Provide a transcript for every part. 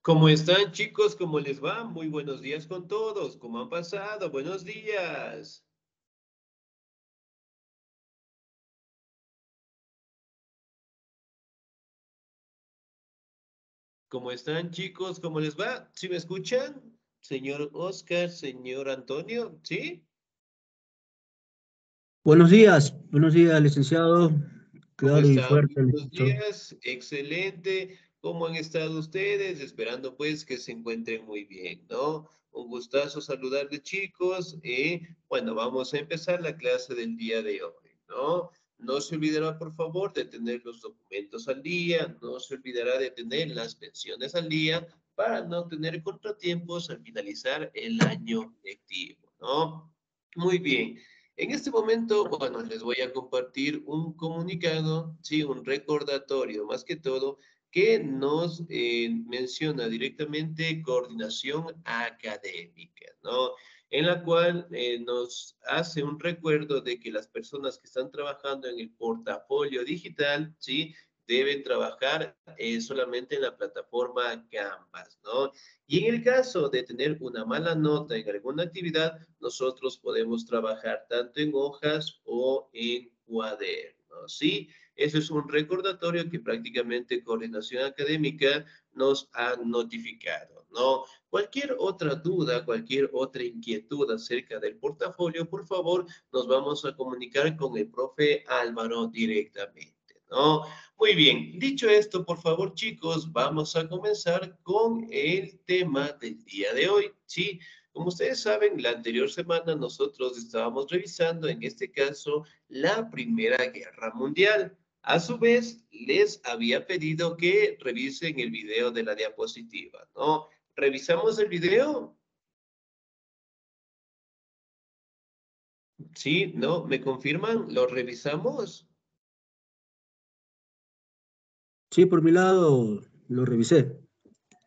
¿Cómo están, chicos? ¿Cómo les va? Muy buenos días con todos. ¿Cómo han pasado? Buenos días. ¿Cómo están, chicos? ¿Cómo les va? ¿Sí me escuchan? Señor Oscar, señor Antonio, ¿sí? Buenos días, licenciado. ¿Cómo Claro y están? fuerte, le Buenos escucho. días. Excelente. ¿Cómo han estado ustedes? Esperando pues que se encuentren muy bien, ¿no? Un gustazo saludarles, chicos. Bueno, vamos a empezar la clase del día de hoy, ¿no? No se olvidará, por favor, de tener los documentos al día, no se olvidará de tener las pensiones al día para no tener contratiempos al finalizar el año lectivo, ¿no? Muy bien. En este momento, bueno, les voy a compartir un comunicado, sí, un recordatorio, más que todo, que nos menciona directamente coordinación académica, ¿no? En la cual nos hace un recuerdo de que las personas que están trabajando en el portafolio digital, ¿sí? Deben trabajar solamente en la plataforma Canvas, ¿no? Y en el caso de tener una mala nota en alguna actividad, nosotros podemos trabajar tanto en hojas o en cuadernos, ¿sí? Eso es un recordatorio que prácticamente Coordinación Académica nos ha notificado, ¿no? Cualquier otra duda, cualquier otra inquietud acerca del portafolio, por favor, nos vamos a comunicar con el profe Álvaro directamente, ¿no? Muy bien, dicho esto, por favor, chicos, vamos a comenzar con el tema del día de hoy, ¿sí? Como ustedes saben, la anterior semana nosotros estábamos revisando, en este caso, la Primera Guerra Mundial. A su vez, les había pedido que revisen el video de la diapositiva, ¿no? ¿Revisamos el video? ¿Sí? ¿No? ¿Me confirman? ¿Lo revisamos? Sí, por mi lado, lo revisé.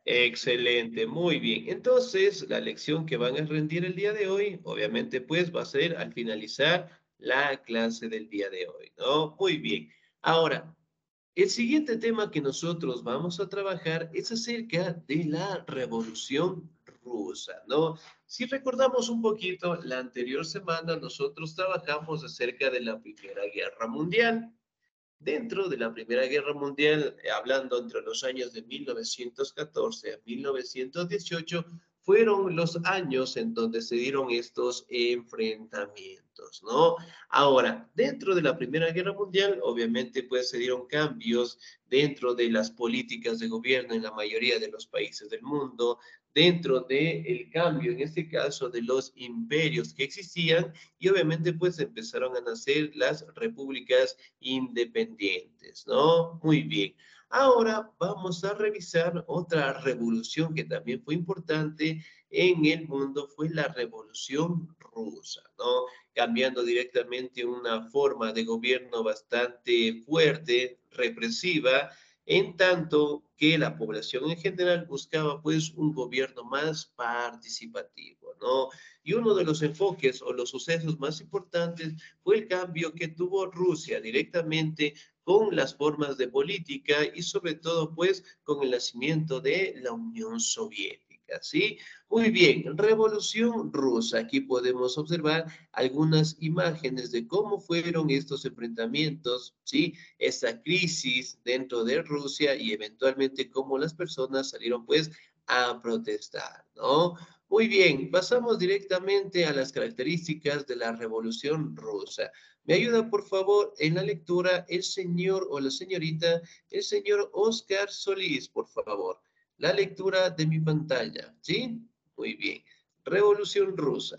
Excelente, muy bien. Entonces, la lección que van a rendir el día de hoy, obviamente, pues va a ser al finalizar la clase del día de hoy, ¿no? Muy bien. Ahora, el siguiente tema que nosotros vamos a trabajar es acerca de la Revolución Rusa, ¿no? Si recordamos un poquito, la anterior semana nosotros trabajamos acerca de la Primera Guerra Mundial. Dentro de la Primera Guerra Mundial, hablando entre los años de 1914 a 1918, fueron los años en donde se dieron estos enfrentamientos, ¿no? Ahora, dentro de la Primera Guerra Mundial, obviamente, pues se dieron cambios dentro de las políticas de gobierno en la mayoría de los países del mundo, dentro del cambio, en este caso, de los imperios que existían, y obviamente, pues empezaron a nacer las repúblicas independientes, ¿no? Muy bien. Ahora vamos a revisar otra revolución que también fue importante en el mundo, fue la Revolución Rusa, ¿no? Cambiando directamente una forma de gobierno bastante fuerte, represiva, en tanto que la población en general buscaba pues un gobierno más participativo, ¿no? Y uno de los enfoques o los sucesos más importantes fue el cambio que tuvo Rusia directamente con las formas de política y sobre todo pues con el nacimiento de la Unión Soviética, ¿sí? Muy bien, Revolución Rusa. Aquí podemos observar algunas imágenes de cómo fueron estos enfrentamientos, ¿sí? Esa crisis dentro de Rusia y eventualmente cómo las personas salieron pues a protestar, ¿no? Muy bien, pasamos directamente a las características de la Revolución Rusa. ¿Me ayuda, por favor, en la lectura el señor o la señorita, el señor Oscar Solís, por favor? La lectura de mi pantalla, ¿sí? Muy bien. Revolución Rusa.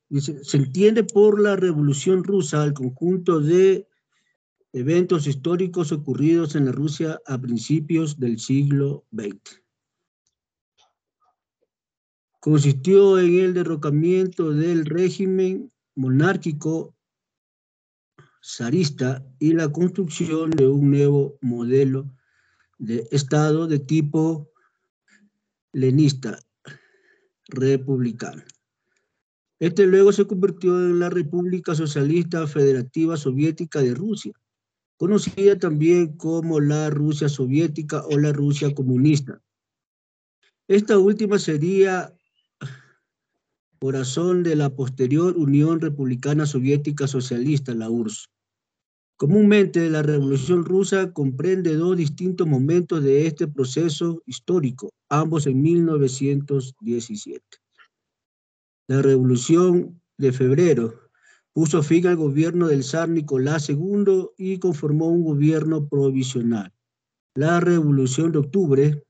Dice, se entiende por la Revolución Rusa el conjunto de eventos históricos ocurridos en la Rusia a principios del siglo XX. Consistió en el derrocamiento del régimen monárquico zarista y la construcción de un nuevo modelo de Estado de tipo leninista republicano. Este luego se convirtió en la República Socialista Federativa Soviética de Rusia, conocida también como la Rusia Soviética o la Rusia Comunista. Esta última sería corazón de la posterior Unión Republicana Soviética Socialista, la URSS. Comúnmente, la Revolución Rusa comprende dos distintos momentos de este proceso histórico, ambos en 1917. La Revolución de Febrero puso fin al gobierno del zar Nicolás II y conformó un gobierno provisional. La Revolución de Octubre,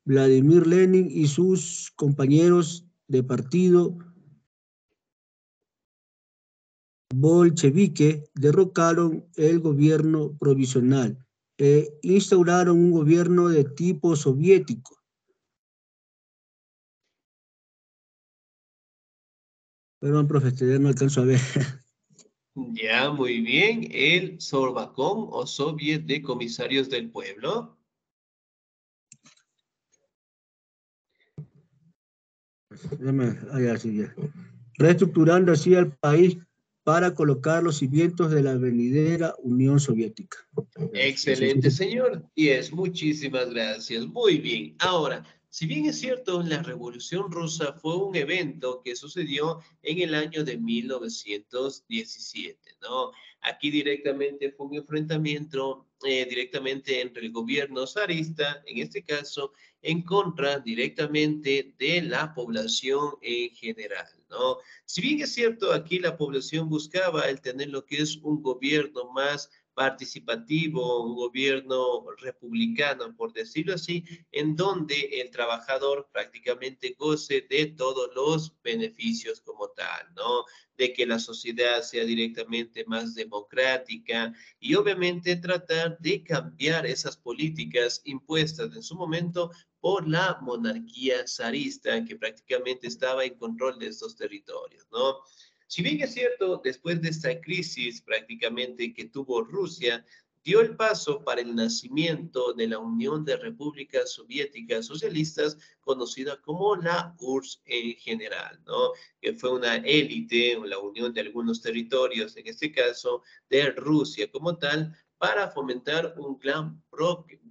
Vladimir Lenin y sus compañeros de partido bolchevique derrocaron el gobierno provisional e instauraron un gobierno de tipo soviético. Perdón, profesor, ya no alcanzo a ver. Ya, muy bien. El Sorbacón o Soviet de Comisarios del Pueblo. Ya. Reestructurando así al país para colocar los cimientos de la venidera Unión Soviética. Excelente, señor. 10. Muchísimas gracias. Muy bien. Ahora, si bien es cierto, la Revolución Rusa fue un evento que sucedió en el año de 1917, ¿no? Aquí directamente fue un enfrentamiento directamente entre el gobierno zarista, en este caso, en contra directamente de la población en general, ¿no? Si bien es cierto, aquí la población buscaba el tener lo que es un gobierno más participativo, un gobierno republicano, por decirlo así, en donde el trabajador prácticamente goce de todos los beneficios como tal, ¿no? De que la sociedad sea directamente más democrática y obviamente tratar de cambiar esas políticas impuestas en su momento por la monarquía zarista que prácticamente estaba en control de estos territorios, ¿no? Si bien es cierto, después de esta crisis prácticamente que tuvo Rusia, dio el paso para el nacimiento de la Unión de Repúblicas Soviéticas Socialistas, conocida como la URSS en general, ¿no? Que fue una élite, o la unión de algunos territorios, en este caso de Rusia como tal, para fomentar un gran bloque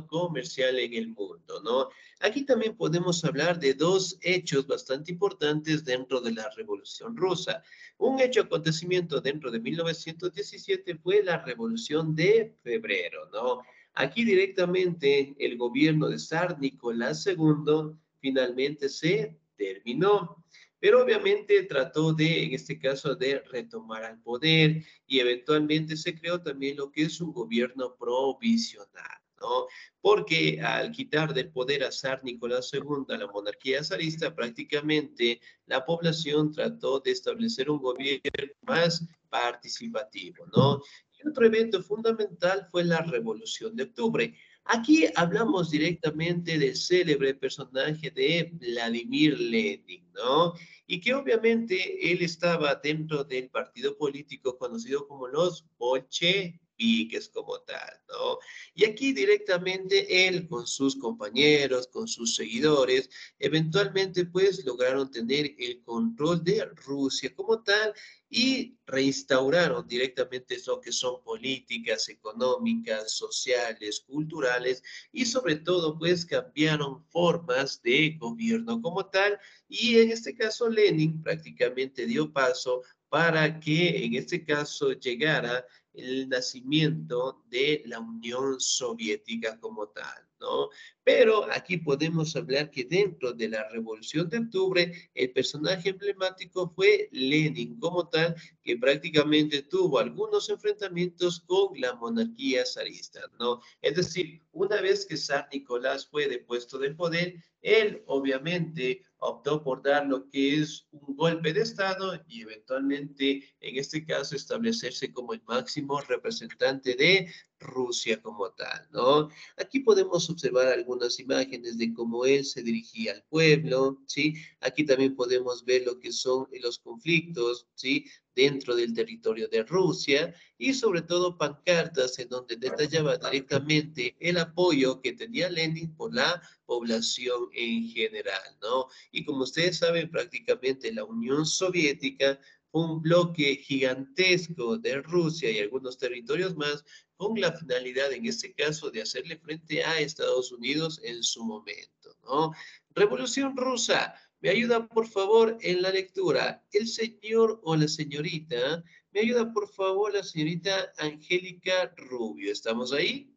comercial en el mundo, ¿no? Aquí también podemos hablar de dos hechos bastante importantes dentro de la Revolución Rusa. Un hecho acontecimiento dentro de 1917 fue la Revolución de Febrero, ¿no? Aquí directamente el gobierno de Zar Nicolás II finalmente se terminó, pero obviamente trató de, en este caso, de retomar al poder y eventualmente se creó también lo que es un gobierno provisional, ¿no? Porque al quitar del poder a zar Nicolás II, a la monarquía zarista, prácticamente la población trató de establecer un gobierno más participativo, ¿no? Y otro evento fundamental fue la Revolución de Octubre. Aquí hablamos directamente del célebre personaje de Vladimir Lenin, ¿no? Y que obviamente él estaba dentro del partido político conocido como los bolcheviques como tal, ¿no? Y aquí directamente él con sus compañeros, con sus seguidores, eventualmente pues lograron tener el control de Rusia como tal y reinstauraron directamente lo que son políticas económicas, sociales, culturales y sobre todo pues cambiaron formas de gobierno como tal y en este caso Lenin prácticamente dio paso para que en este caso llegara el nacimiento de la Unión Soviética como tal, ¿no? Pero aquí podemos hablar que dentro de la Revolución de Octubre, el personaje emblemático fue Lenin como tal, que prácticamente tuvo algunos enfrentamientos con la monarquía zarista, ¿no? Es decir, una vez que Zar Nicolás fue depuesto del poder, él obviamente optó por dar lo que es un golpe de Estado y eventualmente, en este caso, establecerse como el máximo representante de Rusia como tal, ¿no? Aquí podemos observar algunas imágenes de cómo él se dirigía al pueblo, ¿sí? Aquí también podemos ver lo que son los conflictos, ¿sí? Dentro del territorio de Rusia y sobre todo pancartas en donde detallaba directamente el apoyo que tenía Lenin por la población en general, ¿no? Y como ustedes saben, prácticamente la Unión Soviética fue un bloque gigantesco de Rusia y algunos territorios más con la finalidad, en este caso, de hacerle frente a Estados Unidos en su momento, ¿no? Revolución rusa. Me ayuda, por favor, en la lectura. El señor o la señorita. Me ayuda, por favor, la señorita Angélica Rubio. ¿Estamos ahí?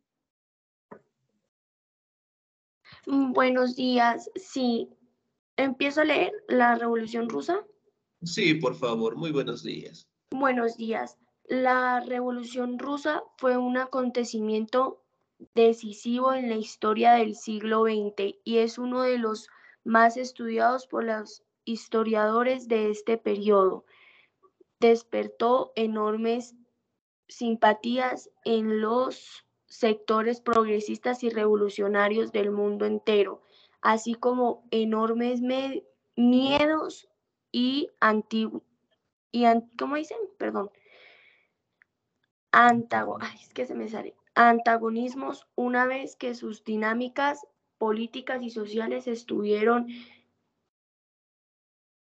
Buenos días. Sí, empiezo a leer la Revolución Rusa. Sí, por favor. Muy buenos días. Buenos días. La Revolución Rusa fue un acontecimiento decisivo en la historia del siglo XX y es uno de los más estudiados por los historiadores de este periodo. Despertó enormes simpatías en los sectores progresistas y revolucionarios del mundo entero, así como enormes miedos y ¿cómo dicen? Perdón, es que se me sale, antagonismos una vez que sus dinámicas políticas y sociales estuvieron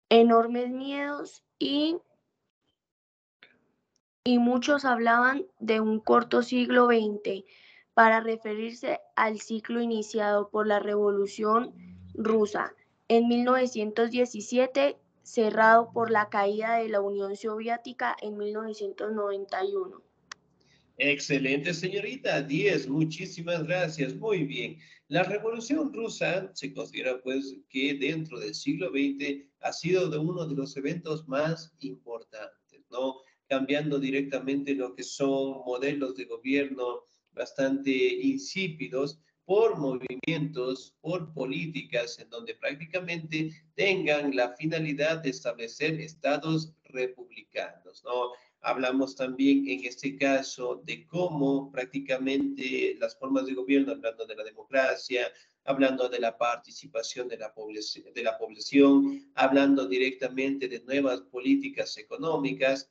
enormes miedos y muchos hablaban de un corto siglo XX para referirse al ciclo iniciado por la Revolución Rusa en 1917, cerrado por la caída de la Unión Soviética en 1991. Excelente, señorita. 10, muchísimas gracias. Muy bien. La Revolución Rusa se considera, pues, que dentro del siglo XX ha sido de uno de los eventos más importantes, ¿no? Cambiando directamente lo que son modelos de gobierno bastante insípidos por movimientos, por políticas en donde prácticamente tengan la finalidad de establecer estados republicanos, ¿no? Hablamos también en este caso de cómo prácticamente las formas de gobierno, hablando de la democracia, hablando de la participación de la población, hablando directamente de nuevas políticas económicas,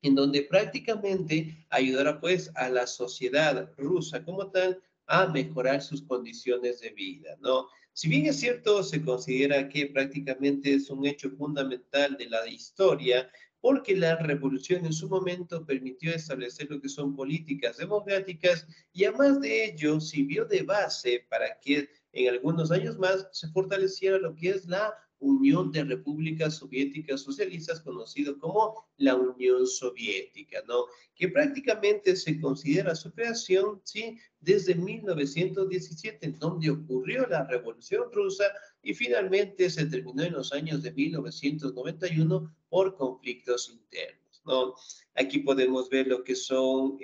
en donde prácticamente ayudará pues a la sociedad rusa como tal a mejorar sus condiciones de vida, ¿no? Si bien es cierto, se considera que prácticamente es un hecho fundamental de la historia, porque la revolución en su momento permitió establecer lo que son políticas democráticas y además de ello sirvió de base para que en algunos años más se fortaleciera lo que es la Unión de Repúblicas Soviéticas Socialistas, conocido como la Unión Soviética, ¿no? Que prácticamente se considera su creación, ¿sí? Desde 1917, en donde ocurrió la Revolución Rusa y finalmente se terminó en los años de 1991 por conflictos internos, ¿no? Aquí podemos ver lo que son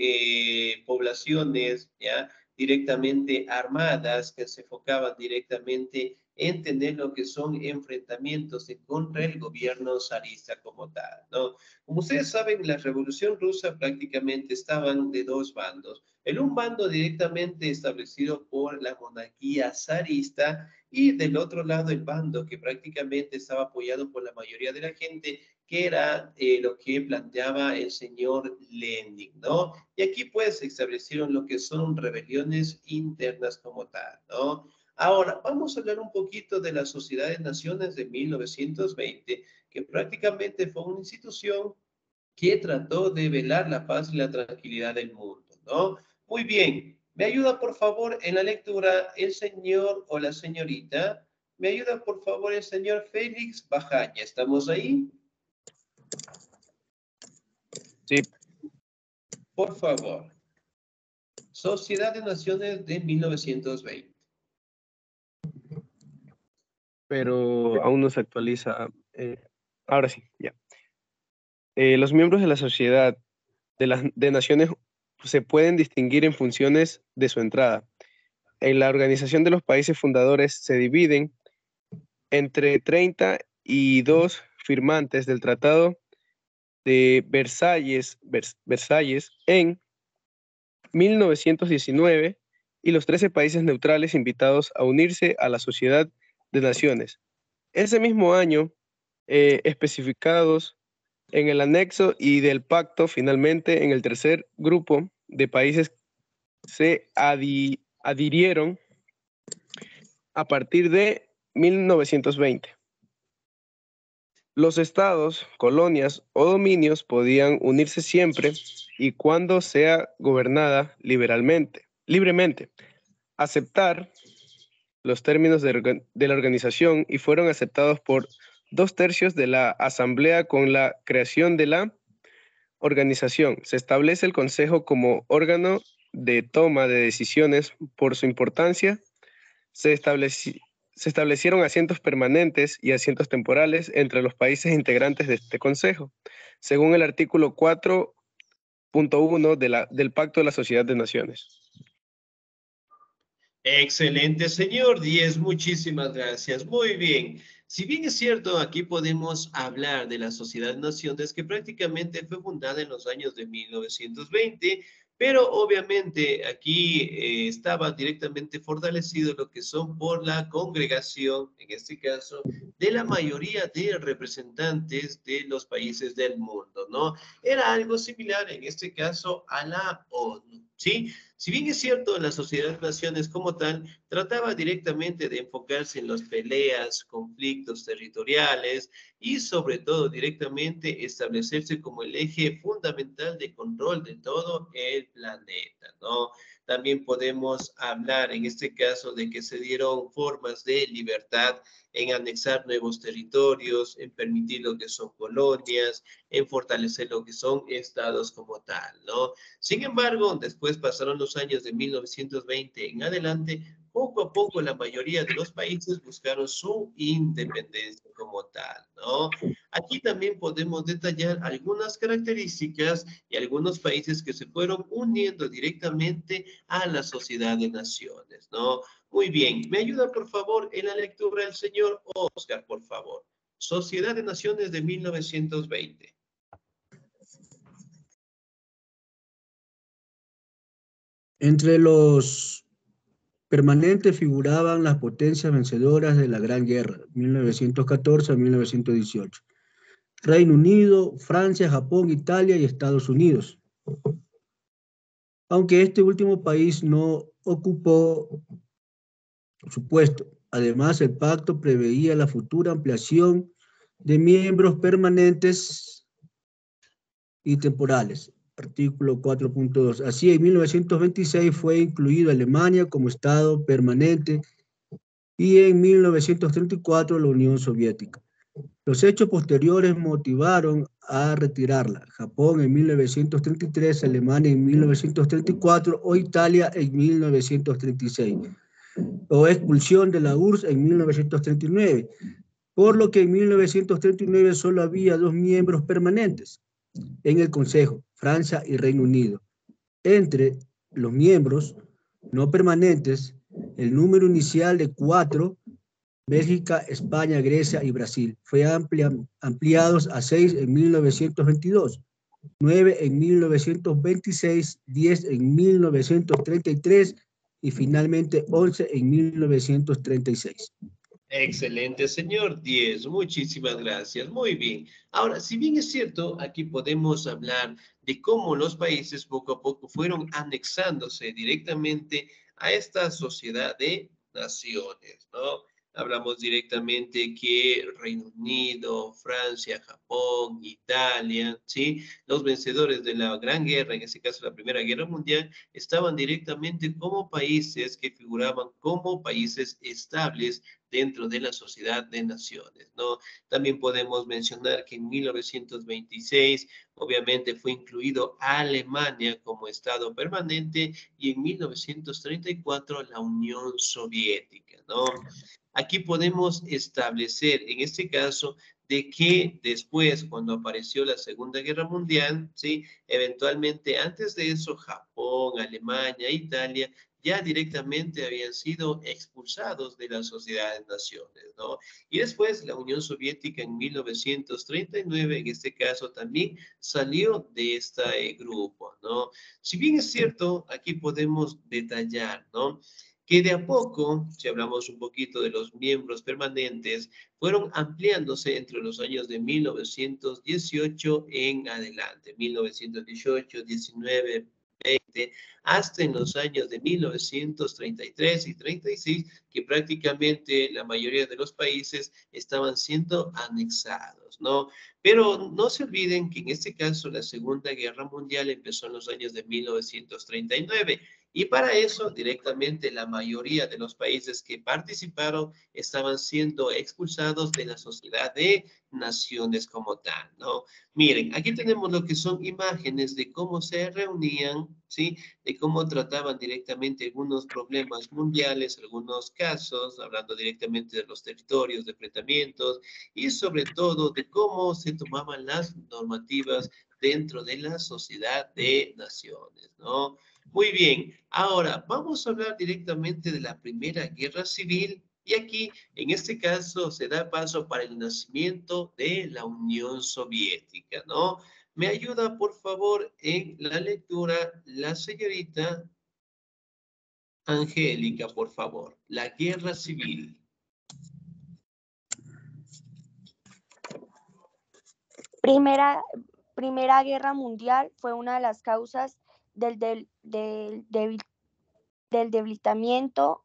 poblaciones, ¿ya? Directamente armadas que se enfocaban directamente en tener lo que son enfrentamientos en contra del gobierno zarista como tal, ¿no? Como ustedes saben, la Revolución Rusa prácticamente estaban de dos bandos. En un bando directamente establecido por la monarquía zarista y del otro lado el bando que prácticamente estaba apoyado por la mayoría de la gente, que era lo que planteaba el señor Lenin, ¿no? Y aquí pues se establecieron lo que son rebeliones internas como tal, ¿no? Ahora, vamos a hablar un poquito de la Sociedad de Naciones de 1920, que prácticamente fue una institución que trató de velar la paz y la tranquilidad del mundo, ¿no? Muy bien, me ayuda por favor en la lectura el señor o la señorita, me ayuda por favor el señor Félix Bajaña, ¿estamos ahí? Sí, Por favor, Sociedad de Naciones de 1920. pero aún no se actualiza. Ahora sí, ya. Los miembros de la sociedad de naciones se pueden distinguir en funciones de su entrada. En la organización de los países fundadores se dividen entre 32 firmantes del Tratado de Versalles en 1919 y los 13 países neutrales invitados a unirse a la Sociedad de Naciones. Ese mismo año, especificados en el anexo y del pacto, finalmente en el tercer grupo de países se adhirieron a partir de 1920. Los estados, colonias o dominios podían unirse siempre y cuando sea gobernada libremente, aceptar los términos de la organización y fueron aceptados por 2/3 de la asamblea. Con la creación de la organización se establece el Consejo como órgano de toma de decisiones. Por su importancia, se establecieron asientos permanentes y asientos temporales entre los países integrantes de este Consejo, según el artículo 4.1 del Pacto de la Sociedad de Naciones. Excelente, señor 10, muchísimas gracias. Muy bien. Si bien es cierto, aquí podemos hablar de la Sociedad de Naciones que prácticamente fue fundada en los años de 1920, pero obviamente aquí estaba directamente fortalecido lo que son por la congregación, en este caso, de la mayoría de representantes de los países del mundo, ¿no? Era algo similar en este caso a la ONU, ¿sí? Si bien es cierto, la Sociedad de Naciones como tal trataba directamente de enfocarse en las peleas, conflictos territoriales y sobre todo directamente establecerse como el eje fundamental de control de todo el planeta, ¿no? También podemos hablar en este caso de que se dieron formas de libertad en anexar nuevos territorios, en permitir lo que son colonias, en fortalecer lo que son estados como tal, ¿no? Sin embargo, después pasaron los años de 1920 en adelante, poco a poco la mayoría de los países buscaron su independencia como tal, ¿no? Aquí también podemos detallar algunas características y algunos países que se fueron uniendo directamente a la Sociedad de Naciones, ¿no? Muy bien, ¿me ayuda por favor en la lectura el señor Oscar, por favor? Sociedad de Naciones de 1920. Entre los permanentes figuraban las potencias vencedoras de la Gran Guerra, 1914 a 1918. Reino Unido, Francia, Japón, Italia y Estados Unidos. Aunque este último país no ocupó su puesto. Además, el pacto preveía la futura ampliación de miembros permanentes y temporales. Artículo 4.2. Así, en 1926 fue incluido Alemania como Estado permanente y en 1934 la Unión Soviética. Los hechos posteriores motivaron a retirarla. Japón en 1933, Alemania en 1934 o Italia en 1936. O expulsión de la URSS en 1939, por lo que en 1939 solo había 2 miembros permanentes en el Consejo, Francia y Reino Unido. Entre los miembros no permanentes, el número inicial de 4, Bélgica, España, Grecia y Brasil, fue ampliados a 6 en 1922, 9 en 1926, 10 en 1933 y finalmente 11 en 1936. Excelente, señor 10. Muchísimas gracias. Muy bien. Ahora, si bien es cierto, aquí podemos hablar de cómo los países poco a poco fueron anexándose directamente a esta sociedad de naciones, ¿no? Hablamos directamente que Reino Unido, Francia, Japón, Italia, ¿sí? Los vencedores de la Gran Guerra, en este caso la Primera Guerra Mundial, estaban directamente como países que figuraban como países estables dentro de la Sociedad de Naciones, ¿no? También podemos mencionar que en 1926, obviamente, fue incluido Alemania como Estado permanente y en 1934 la Unión Soviética, ¿no? Aquí podemos establecer, en este caso, de que después, cuando apareció la Segunda Guerra Mundial, ¿sí? Eventualmente, antes de eso, Japón, Alemania, Italia, ya directamente habían sido expulsados de la Sociedad de Naciones, ¿no? Y después la Unión Soviética en 1939, en este caso también salió de este grupo, ¿no? Si bien es cierto, aquí podemos detallar, ¿no? Que de a poco, si hablamos un poquito de los miembros permanentes, fueron ampliándose entre los años de 1918 en adelante, 1918, 19, 20, hasta en los años de 1933 y 36, que prácticamente la mayoría de los países estaban siendo anexados, ¿no? Pero no se olviden que en este caso la Segunda Guerra Mundial empezó en los años de 1939 y para eso directamente la mayoría de los países que participaron estaban siendo expulsados de la Sociedad de Naciones como tal, ¿no? Miren, aquí tenemos lo que son imágenes de cómo se reunían, ¿sí? De cómo trataban directamente algunos problemas mundiales, algunos casos, hablando directamente de los territorios, de enfrentamientos y sobre todo de cómo se tomaban las normativas dentro de la Sociedad de Naciones, ¿no? Muy bien, ahora vamos a hablar directamente de la Primera Guerra Civil y aquí, en este caso, se da paso para el nacimiento de la Unión Soviética, ¿no? Me ayuda, por favor, en la lectura la señorita Angélica, por favor. La Guerra Civil. Primera Guerra Mundial fue una de las causas del debilitamiento,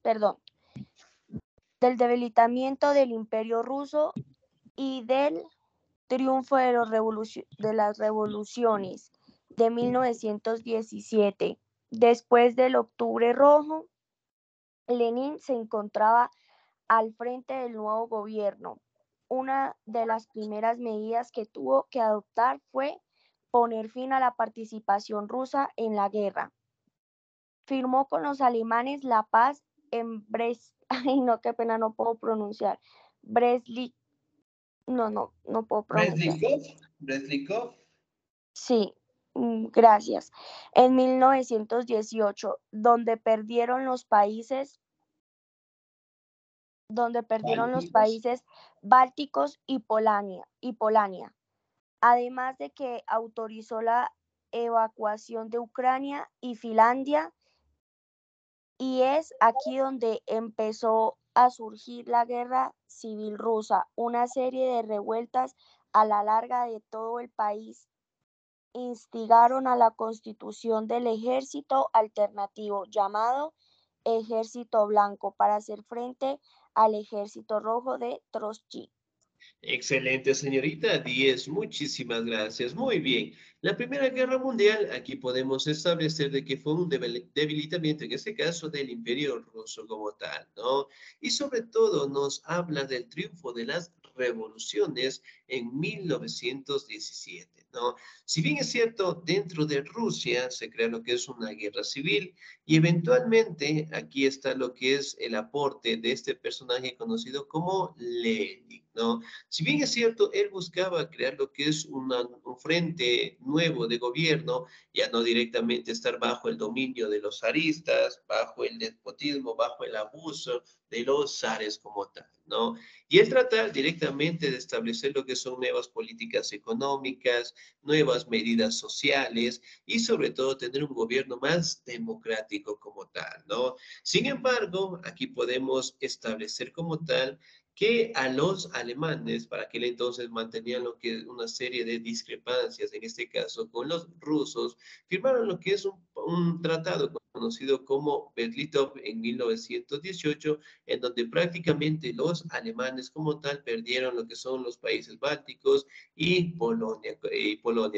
perdón, del debilitamiento del Imperio Ruso y del triunfo de las revoluciones de 1917. Después del Octubre Rojo, Lenin se encontraba al frente del nuevo gobierno. Una de las primeras medidas que tuvo que adoptar fue poner fin a la participación rusa en la guerra. Firmó con los alemanes la paz en Brest, ay no, qué pena, no puedo pronunciar, Brest-Litovsk, no puedo pronunciar. Brest-Litovsk. Sí, gracias. En 1918, donde perdieron los países bálticos y Polonia, además de que autorizó la evacuación de Ucrania y Finlandia, y es aquí donde empezó a surgir la Guerra Civil Rusa, una serie de revueltas a la larga de todo el país instigaron a la constitución del ejército alternativo llamado Ejército Blanco para hacer frente al Ejército Rojo de Trotsky. Excelente, señorita 10. Muchísimas gracias. Muy bien. La Primera Guerra Mundial, aquí podemos establecer de que fue un debilitamiento, en este caso, del Imperio Ruso como tal, ¿no? Y sobre todo nos habla del triunfo de las revoluciones en 1917, ¿no? Si bien es cierto, dentro de Rusia se crea lo que es una guerra civil y eventualmente aquí está lo que es el aporte de este personaje conocido como Lenin, ¿no? Si bien es cierto, él buscaba crear lo que es un frente nuevo de gobierno, ya no directamente estar bajo el dominio de los zaristas, bajo el despotismo, bajo el abuso de los zares como tal, ¿no? Y él tratar directamente de establecer lo que son nuevas políticas económicas, nuevas medidas sociales y sobre todo tener un gobierno más democrático como tal, ¿no? Sin embargo, aquí podemos establecer como tal que a los alemanes, para aquel entonces mantenían lo que es una serie de discrepancias, en este caso con los rusos, firmaron lo que es un tratado conocido como Berlitov en 1918, en donde prácticamente los alemanes como tal perdieron lo que son los países bálticos y Polonia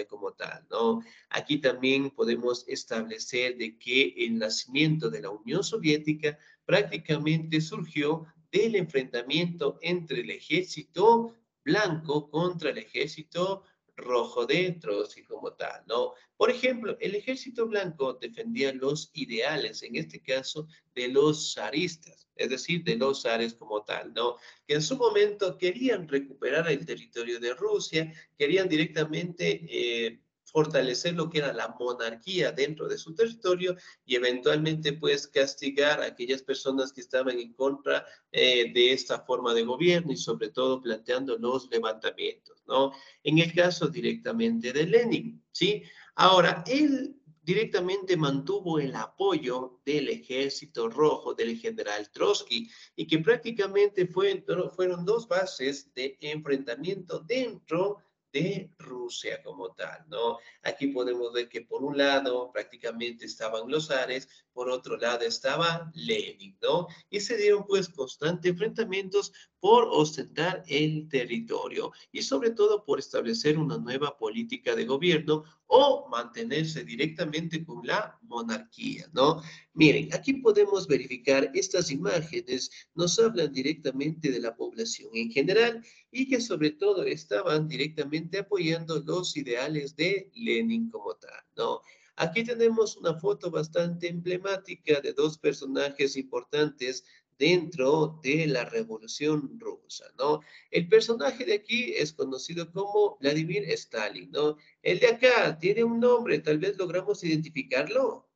como tal, ¿no? Aquí también podemos establecer de que el nacimiento de la Unión Soviética prácticamente surgió del enfrentamiento entre el ejército blanco contra el ejército rojo de Trotsky como tal, ¿no? Por ejemplo, el ejército blanco defendía los ideales, en este caso, de los zaristas, es decir, de los zares como tal, ¿no? Que en su momento querían recuperar el territorio de Rusia, querían directamente fortalecer lo que era la monarquía dentro de su territorio y eventualmente pues castigar a aquellas personas que estaban en contra de esta forma de gobierno y sobre todo planteando los levantamientos, ¿no? En el caso directamente de Lenin, ¿sí? Ahora, él directamente mantuvo el apoyo del Ejército Rojo, del general Trotsky, y que prácticamente fueron dos bases de enfrentamiento dentro de Rusia como tal, ¿no? Aquí podemos ver que por un lado prácticamente estaban los zares, por otro lado estaba Lenin, ¿no? Y se dieron pues constantes enfrentamientos por ostentar el territorio y sobre todo por establecer una nueva política de gobierno o mantenerse directamente con la monarquía, ¿no? Miren, aquí podemos verificar estas imágenes, nos hablan directamente de la población en general y que sobre todo estaban directamente apoyando los ideales de Lenin como tal, ¿no? Aquí tenemos una foto bastante emblemática de dos personajes importantes dentro de la Revolución Rusa, ¿no? El personaje de aquí es conocido como Vladimir Stalin, ¿no? El de acá tiene un nombre, tal vez logramos identificarlo.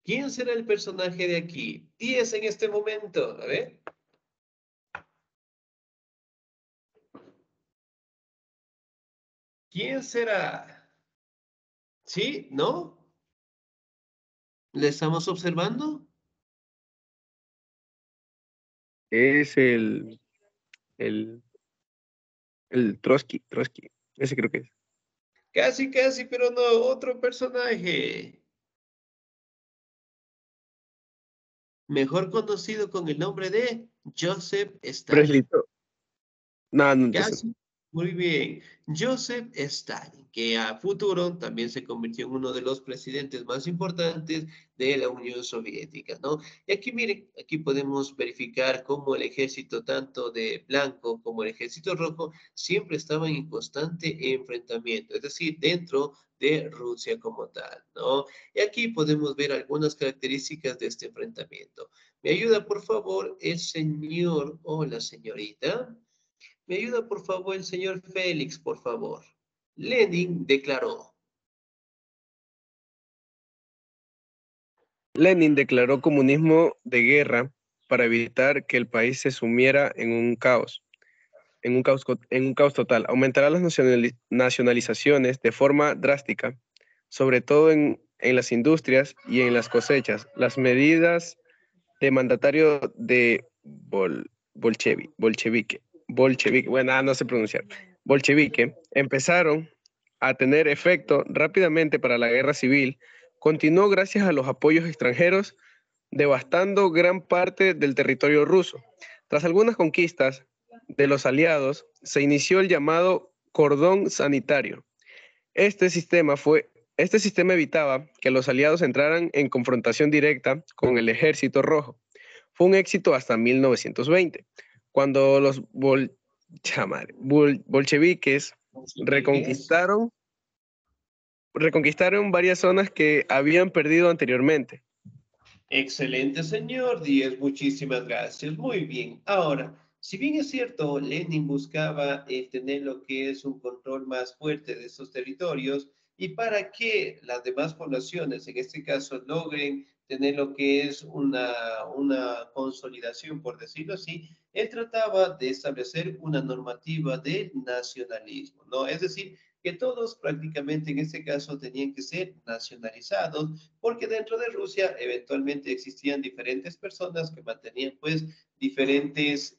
¿Quién será el personaje de aquí? 10 en este momento, a ver. ¿Quién será? ¿Sí? ¿No? ¿Le estamos observando? Es el, el Trotsky. Ese creo que es. Casi, casi, pero no, otro personaje. Mejor conocido con el nombre de Joseph Stalin. Presley. No, no, entonces. Casi, muy bien. Joseph Stalin, que a futuro también se convirtió en uno de los presidentes más importantes de la Unión Soviética, ¿no? Y aquí, miren, aquí podemos verificar cómo el ejército, tanto de blanco como el ejército rojo, siempre estaban en constante enfrentamiento, es decir, dentro de Rusia como tal, ¿no? Y aquí podemos ver algunas características de este enfrentamiento. ¿Me ayuda, por favor, el señor o la señorita? ¿Me ayuda, por favor, el señor Félix, por favor? Lenin declaró. Lenin declaró comunismo de guerra para evitar que el país se sumiera en un caos total. Aumentará las nacionalizaciones de forma drástica, sobre todo en las industrias y en las cosechas. Las medidas de mandatario de bolchevique, bueno, no sé pronunciar, bolchevique, empezaron a tener efecto rápidamente para la guerra civil. Continuó gracias a los apoyos extranjeros, devastando gran parte del territorio ruso. Tras algunas conquistas de los aliados, se inició el llamado cordón sanitario. Este sistema evitaba que los aliados entraran en confrontación directa con el ejército rojo. Fue un éxito hasta 1920, cuando los bolcheviques reconquistaron varias zonas que habían perdido anteriormente. Excelente, señor Díez, muchísimas gracias. Muy bien. Ahora, si bien es cierto, Lenin buscaba tener lo que es un control más fuerte de esos territorios y para que las demás poblaciones, en este caso, logren tener lo que es una consolidación, por decirlo así, él trataba de establecer una normativa de nacionalismo, ¿no? Es decir, que todos prácticamente en este caso tenían que ser nacionalizados porque dentro de Rusia eventualmente existían diferentes personas que mantenían pues diferentes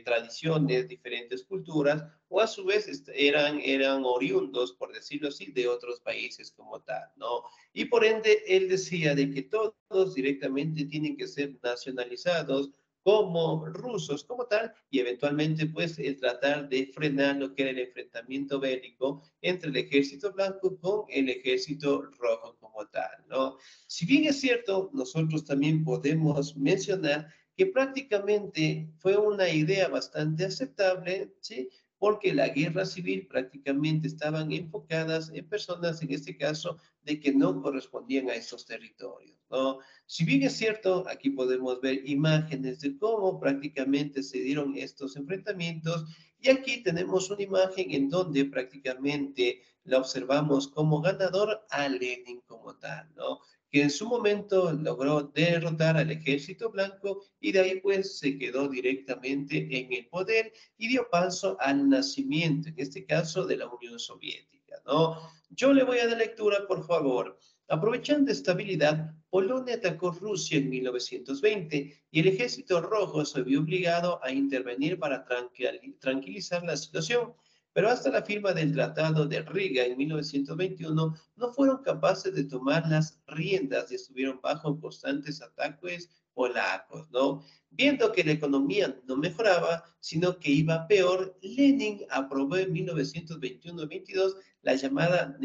tradiciones, diferentes culturas, o a su vez eran oriundos, por decirlo así, de otros países como tal, ¿no? Y por ende, él decía de que todos directamente tienen que ser nacionalizados como rusos, como tal, y eventualmente, pues, el tratar de frenar lo que era el enfrentamiento bélico entre el ejército blanco con el ejército rojo como tal, ¿no? Si bien es cierto, nosotros también podemos mencionar que prácticamente fue una idea bastante aceptable, ¿sí? porque la guerra civil prácticamente estaban enfocadas en personas, en este caso, de que no correspondían a esos territorios, ¿no? Si bien es cierto, aquí podemos ver imágenes de cómo prácticamente se dieron estos enfrentamientos, y aquí tenemos una imagen en donde prácticamente la observamos como ganador a Lenin como tal, ¿no? Que en su momento logró derrotar al ejército blanco y de ahí pues se quedó directamente en el poder y dio paso al nacimiento, en este caso, de la Unión Soviética, ¿no? Yo le voy a dar lectura, por favor. Aprovechando esta habilidad, Polonia atacó Rusia en 1920 y el Ejército Rojo se vio obligado a intervenir para tranquilizar la situación. Pero hasta la firma del Tratado de Riga en 1921 no fueron capaces de tomar las riendas y estuvieron bajo constantes ataques polacos, ¿no? Viendo que la economía no mejoraba, sino que iba peor, Lenin aprobó en 1921-22 la llamada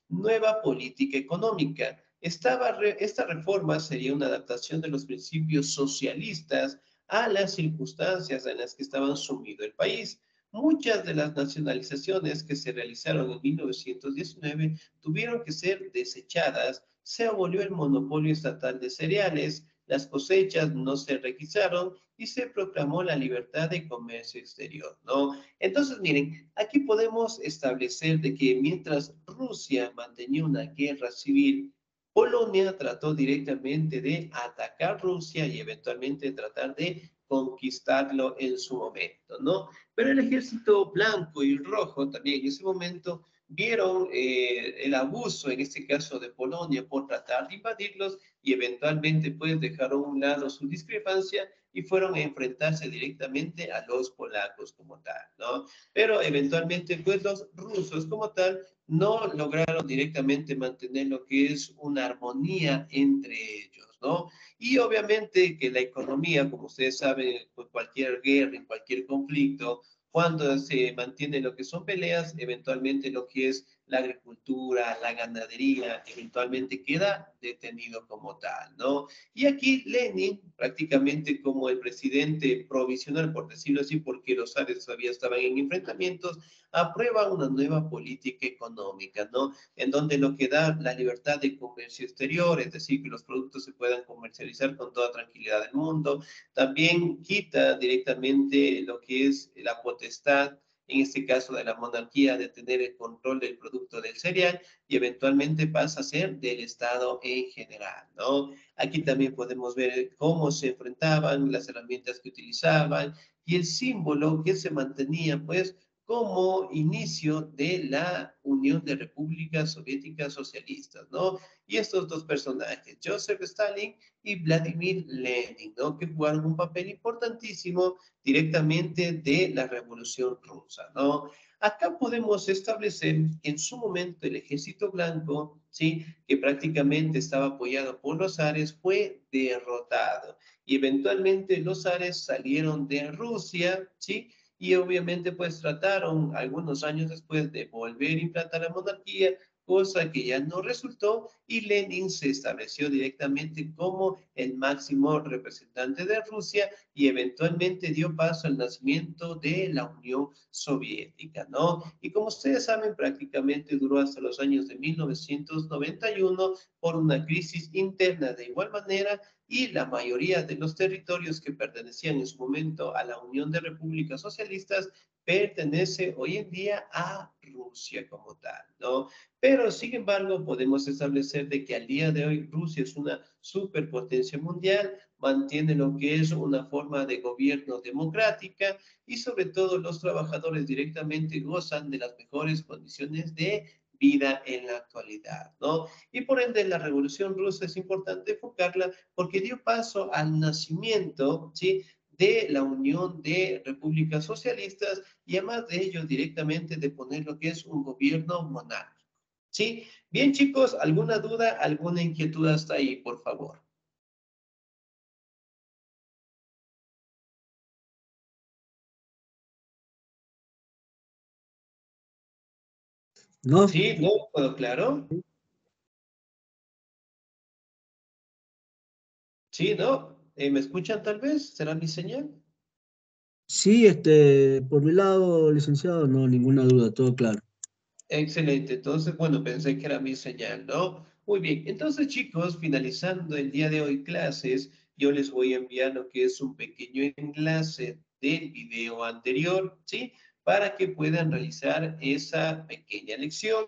nueva política económica. Esta reforma sería una adaptación de los principios socialistas a las circunstancias en las que estaban sumido el país. Muchas de las nacionalizaciones que se realizaron en 1919 tuvieron que ser desechadas, se abolió el monopolio estatal de cereales, las cosechas no se requisaron y se proclamó la libertad de comercio exterior, ¿no? Entonces, miren, aquí podemos establecer de que mientras Rusia mantenía una guerra civil, Polonia trató directamente de atacar Rusia y eventualmente tratar de conquistarlo en su momento, ¿no? Pero el ejército blanco y rojo también en ese momento vieron el abuso, en este caso de Polonia, por tratar de invadirlos y eventualmente pues dejaron a un lado su discrepancia y fueron a enfrentarse directamente a los polacos como tal, ¿no? Pero eventualmente pues los rusos como tal no lograron directamente mantener lo que es una armonía entre ellos, ¿no? Y obviamente que la economía, como ustedes saben, en cualquier guerra, en cualquier conflicto, cuando se mantiene lo que son peleas, eventualmente lo que es la agricultura, la ganadería, eventualmente queda detenido como tal, ¿no? Y aquí Lenin, prácticamente como el presidente provisional, por decirlo así, porque los zares todavía estaban en enfrentamientos, aprueba una nueva política económica, ¿no? En donde lo que da la libertad de comercio exterior, es decir, que los productos se puedan comercializar con toda tranquilidad del mundo, también quita directamente lo que es la potestad, en este caso de la monarquía, de tener el control del producto del cereal y eventualmente pasa a ser del Estado en general, ¿no? Aquí también podemos ver cómo se enfrentaban, las herramientas que utilizaban y el símbolo que se mantenía, pues, como inicio de la Unión de Repúblicas Soviéticas Socialistas, ¿no? Y estos dos personajes, Joseph Stalin y Vladimir Lenin, ¿no? Que jugaron un papel importantísimo directamente de la Revolución Rusa, ¿no? Acá podemos establecer que en su momento el Ejército Blanco, ¿sí? Que prácticamente estaba apoyado por los zares, fue derrotado. Y eventualmente los zares salieron de Rusia, ¿sí? Y obviamente pues trataron algunos años después de volver a implantar la monarquía, cosa que ya no resultó, y Lenin se estableció directamente como el máximo representante de Rusia y eventualmente dio paso al nacimiento de la Unión Soviética, ¿no? Y como ustedes saben, prácticamente duró hasta los años de 1991 por una crisis interna de igual manera y la mayoría de los territorios que pertenecían en su momento a la Unión de Repúblicas Socialistas pertenece hoy en día a Rusia como tal, ¿no? Pero, sin embargo, podemos establecer de que al día de hoy Rusia es una superpotencia mundial, mantiene lo que es una forma de gobierno democrática y sobre todo los trabajadores directamente gozan de las mejores condiciones de vida en la actualidad, ¿no? Y por ende la Revolución Rusa es importante enfocarla porque dio paso al nacimiento, ¿sí? De la Unión de Repúblicas Socialistas y además de ello directamente de poner lo que es un gobierno monárquico. ¿Sí? Bien, chicos, ¿alguna duda, alguna inquietud hasta ahí, por favor? ¿No? Sí, ¿no? ¿Todo claro? Sí, ¿no? ¿Me escuchan tal vez? ¿Será mi señal? Sí, por mi lado, licenciado, no, ninguna duda, todo claro. Excelente. Entonces, bueno, pensé que era mi señal, ¿no? Muy bien. Entonces, chicos, finalizando el día de hoy clases, yo les voy a enviar lo que es un pequeño enlace del video anterior, ¿sí? Para que puedan realizar esa pequeña lección,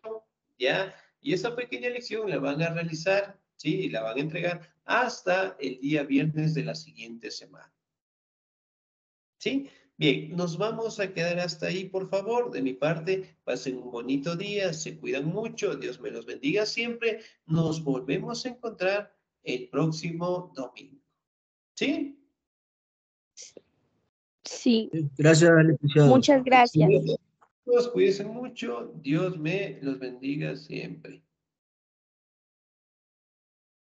¿ya? Y esa pequeña lección la van a realizar, ¿sí? Y la van a entregar hasta el día viernes de la siguiente semana. ¿Sí? Bien, nos vamos a quedar hasta ahí, por favor. De mi parte, pasen un bonito día, se cuidan mucho, Dios me los bendiga siempre. Nos volvemos a encontrar el próximo domingo. ¿Sí? Sí, Gracias, licenciado. muchas gracias. Todos cuídense mucho, Dios me los bendiga siempre.